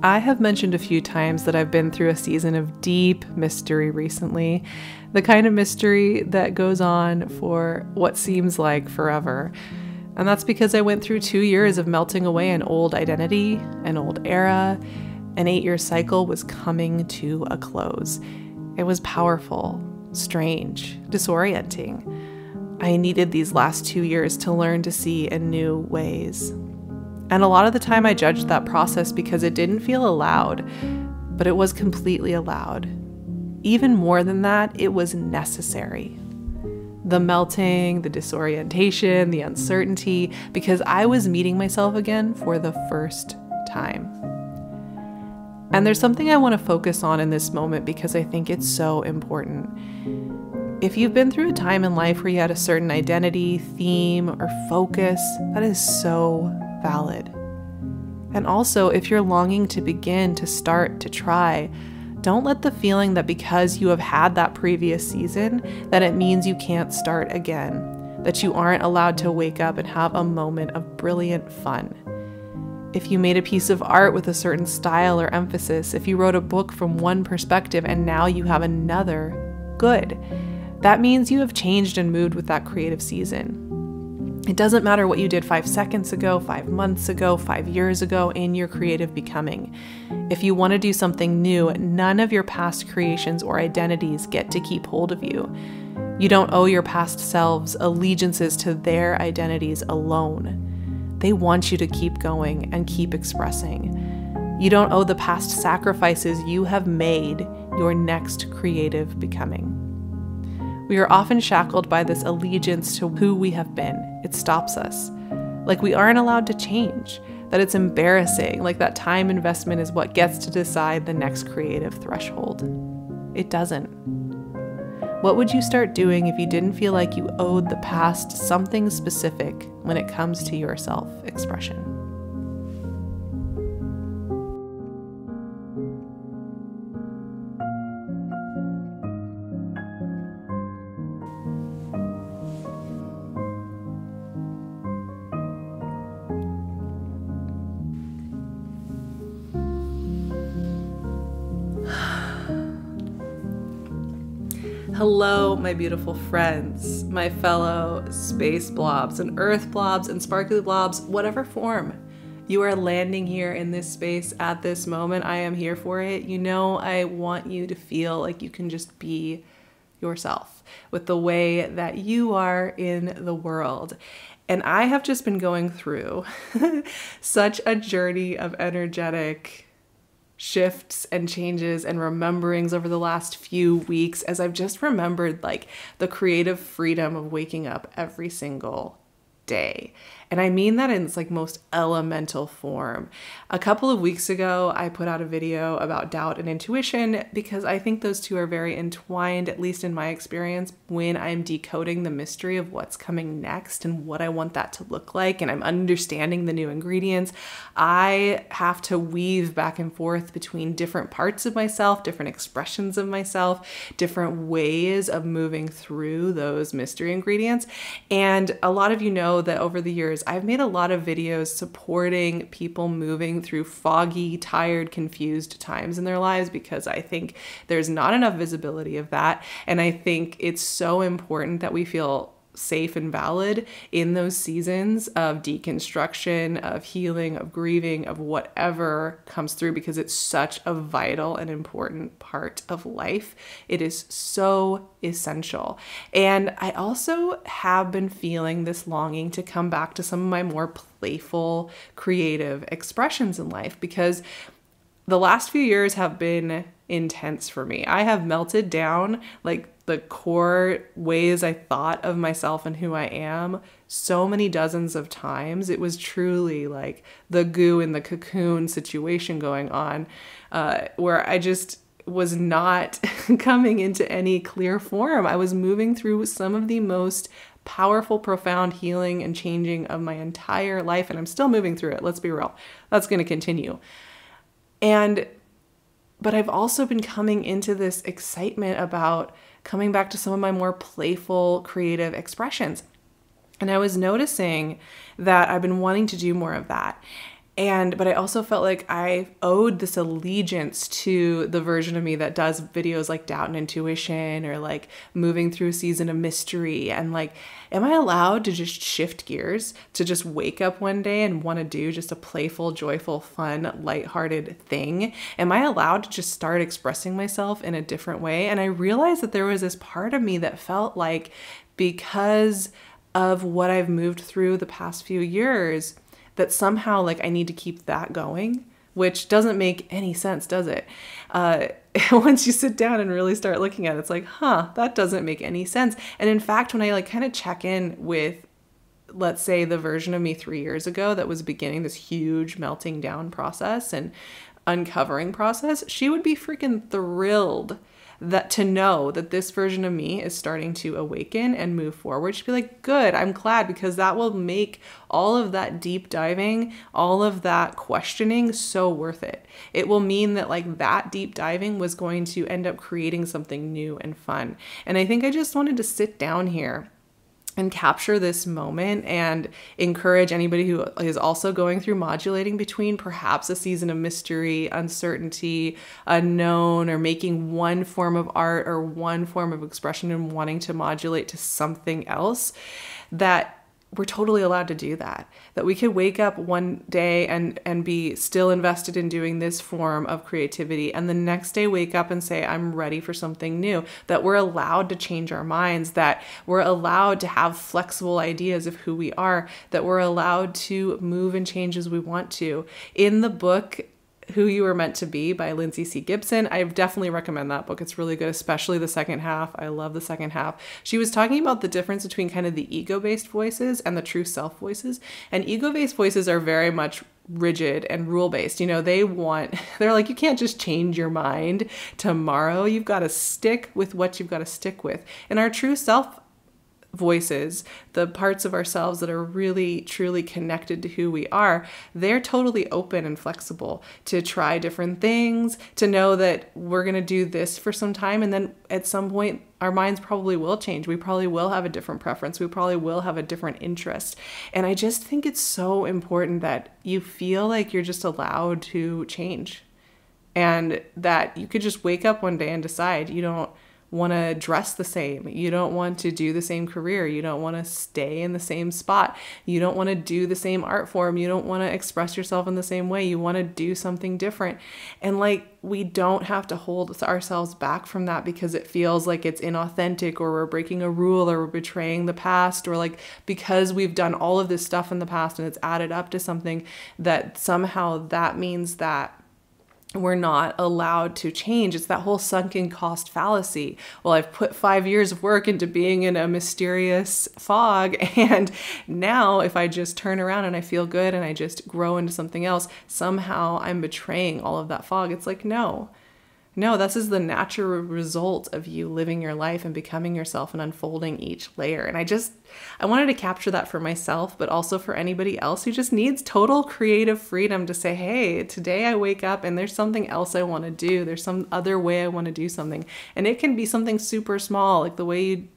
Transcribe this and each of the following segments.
I have mentioned a few times that I've been through a season of deep mystery recently, the kind of mystery that goes on for what seems like forever. And that's because I went through 2 years of melting away an old identity, an old era. An 8-year cycle was coming to a close. It was powerful, strange, disorienting. I needed these last 2 years to learn to see in new ways. And a lot of the time I judged that process because it didn't feel allowed, but it was completely allowed. Even more than that, it was necessary. The melting, the disorientation, the uncertainty, because I was meeting myself again for the first time. And there's something I want to focus on in this moment because I think it's so important. If you've been through a time in life where you had a certain identity, theme, or focus, that is so valid. And also, if you're longing to begin, to start, to try, don't let the feeling that because you have had that previous season, that it means you can't start again, that you aren't allowed to wake up and have a moment of brilliant fun. If you made a piece of art with a certain style or emphasis, if you wrote a book from one perspective and now you have another, good. That means you have changed and moved with that creative season. It doesn't matter what you did 5 seconds ago, 5 months ago, 5 years ago in your creative becoming. If you want to do something new, none of your past creations or identities get to keep hold of you. You don't owe your past selves allegiances to their identities alone. They want you to keep going and keep expressing. You don't owe the past sacrifices you have made your next creative becoming. We are often shackled by this allegiance to who we have been. It stops us. Like we aren't allowed to change, that it's embarrassing, like that time investment is what gets to decide the next creative threshold. It doesn't. What would you start doing if you didn't feel like you owed the past something specific when it comes to your self-expression? Hello, my beautiful friends, my fellow space blobs and earth blobs and sparkly blobs, whatever form you are landing here in this space at this moment. I am here for it. You know, I want you to feel like you can just be yourself with the way that you are in the world. And I have just been going through such a journey of energetic shifts and changes and rememberings over the last few weeks as I've just remembered like the creative freedom of waking up every single day. And I mean that in its like most elemental form. A couple of weeks ago, I put out a video about doubt and intuition because I think those two are very entwined, at least in my experience, when I'm decoding the mystery of what's coming next and what I want that to look like. And I'm understanding the new ingredients. I have to weave back and forth between different parts of myself, different expressions of myself, different ways of moving through those mystery ingredients. And a lot of you know that over the years, I've made a lot of videos supporting people moving through foggy, tired, confused times in their lives because I think there's not enough visibility of that. And I think it's so important that we feel safe and valid in those seasons of deconstruction, of healing, of grieving, of whatever comes through, because it's such a vital and important part of life. It is so essential. And I also have been feeling this longing to come back to some of my more playful, creative expressions in life because the last few years have been intense for me. I have melted down like the core ways I thought of myself and who I am so many dozens of times. It was truly like the goo in the cocoon situation going on, where I just was not coming into any clear form. I was moving through some of the most powerful, profound healing and changing of my entire life, and I'm still moving through it. Let's be real. That's going to continue. But I've also been coming into this excitement about coming back to some of my more playful, creative expressions. And I was noticing that I've been wanting to do more of that. But I also felt like I owed this allegiance to the version of me that does videos like Doubt and Intuition, or like moving through a season of mystery. And like, am I allowed to just shift gears, to just wake up one day and want to do just a playful, joyful, fun, lighthearted thing? Am I allowed to just start expressing myself in a different way? And I realized that there was this part of me that felt like, because of what I've moved through the past few years, that somehow like I need to keep that going, which doesn't make any sense, does it? Once you sit down and really start looking at it, it's like, that doesn't make any sense. And in fact, when I like kind of check in with, let's say, the version of me 3 years ago that was beginning this huge melting down process and uncovering process, she would be freaking thrilled that to know that this version of me is starting to awaken and move forward. She'd be like, good, I'm glad, because that will make all of that deep diving, all of that questioning so worth it. It will mean that like that deep diving was going to end up creating something new and fun. And I think I just wanted to sit down here and capture this moment and encourage anybody who is also going through modulating between perhaps a season of mystery, uncertainty, unknown, or making one form of art or one form of expression and wanting to modulate to something else, that we're totally allowed to do that. That we could wake up one day and be still invested in doing this form of creativity, and the next day wake up and say, I'm ready for something new. That we're allowed to change our minds, that we're allowed to have flexible ideas of who we are, that we're allowed to move and change as we want to. In the book, Who You Were Meant to Be by Lindsay C. Gibson, I definitely recommend that book. It's really good, especially the second half. I love the second half. She was talking about the difference between kind of the ego-based voices and the true self voices. And ego-based voices are very much rigid and rule-based. You know, they're like, you can't just change your mind tomorrow. You've got to stick with what you've got to stick with. And our true self voices, the parts of ourselves that are really truly connected to who we are, they're totally open and flexible to try different things, to know that we're going to do this for some time, and then at some point our minds probably will change. We probably will have a different preference. We probably will have a different interest. And I just think it's so important that you feel like you're just allowed to change, and that you could just wake up one day and decide you don't want to dress the same. You don't want to do the same career. You don't want to stay in the same spot. You don't want to do the same art form. You don't want to express yourself in the same way. You want to do something different. And like, we don't have to hold ourselves back from that because it feels like it's inauthentic, or we're breaking a rule, or we're betraying the past, or like, because we've done all of this stuff in the past and it's added up to something, that somehow that means that we're not allowed to change. It's that whole sunken cost fallacy. Well, I've put 5 years of work into being in a mysterious fog, and now if I just turn around and I feel good and I just grow into something else, somehow I'm betraying all of that fog. It's like, no, this is the natural result of you living your life and becoming yourself and unfolding each layer. And I wanted to capture that for myself, but also for anybody else who just needs total creative freedom to say, hey, today I wake up and there's something else I want to do. There's some other way I want to do something. And it can be something super small, like the way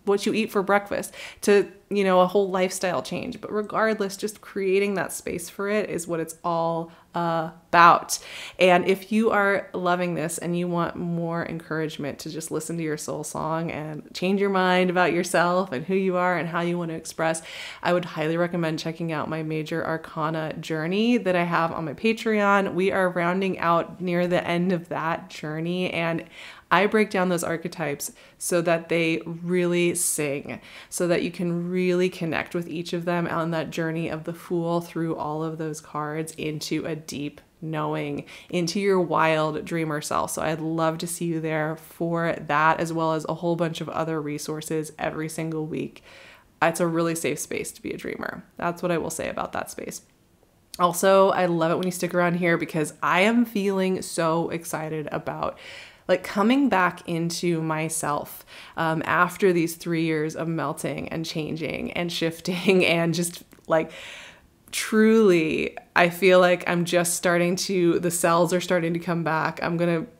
what you eat for breakfast, to, a whole lifestyle change. But regardless, just creating that space for it is what it's all about. And if you are loving this and you want more encouragement to just listen to your soul song and change your mind about yourself and who you are and how you want to express, I would highly recommend checking out my Major Arcana journey that I have on my Patreon. We are rounding out near the end of that journey, and I break down those archetypes so that they really sing, so that you can really connect with each of them on that journey of the Fool through all of those cards into a deep knowing, into your wild dreamer self. So I'd love to see you there for that, as well as a whole bunch of other resources every single week. It's a really safe space to be a dreamer. That's what I will say about that space. Also, I love it when you stick around here because I am feeling so excited about like coming back into myself after these 3 years of melting and changing and shifting, and just like truly, I feel like I'm just the cells are starting to come back. I'm going to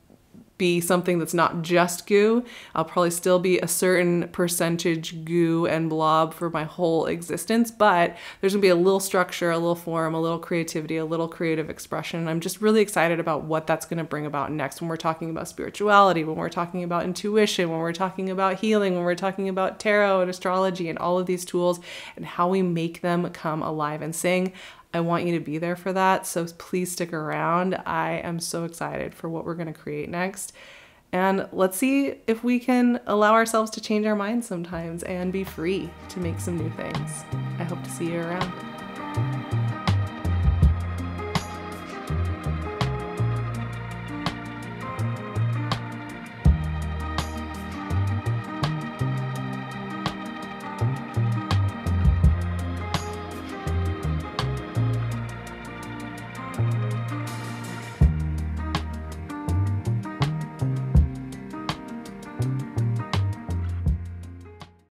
be something that's not just goo. I'll probably still be a certain percentage goo and blob for my whole existence, but there's gonna be a little structure, a little form, a little creativity, a little creative expression. I'm just really excited about what that's gonna bring about next when we're talking about spirituality, when we're talking about intuition, when we're talking about healing, when we're talking about tarot and astrology and all of these tools and how we make them come alive and sing. I want you to be there for that, so please stick around. I am so excited for what we're going to create next. And let's see if we can allow ourselves to change our minds sometimes and be free to make some new things. I hope to see you around.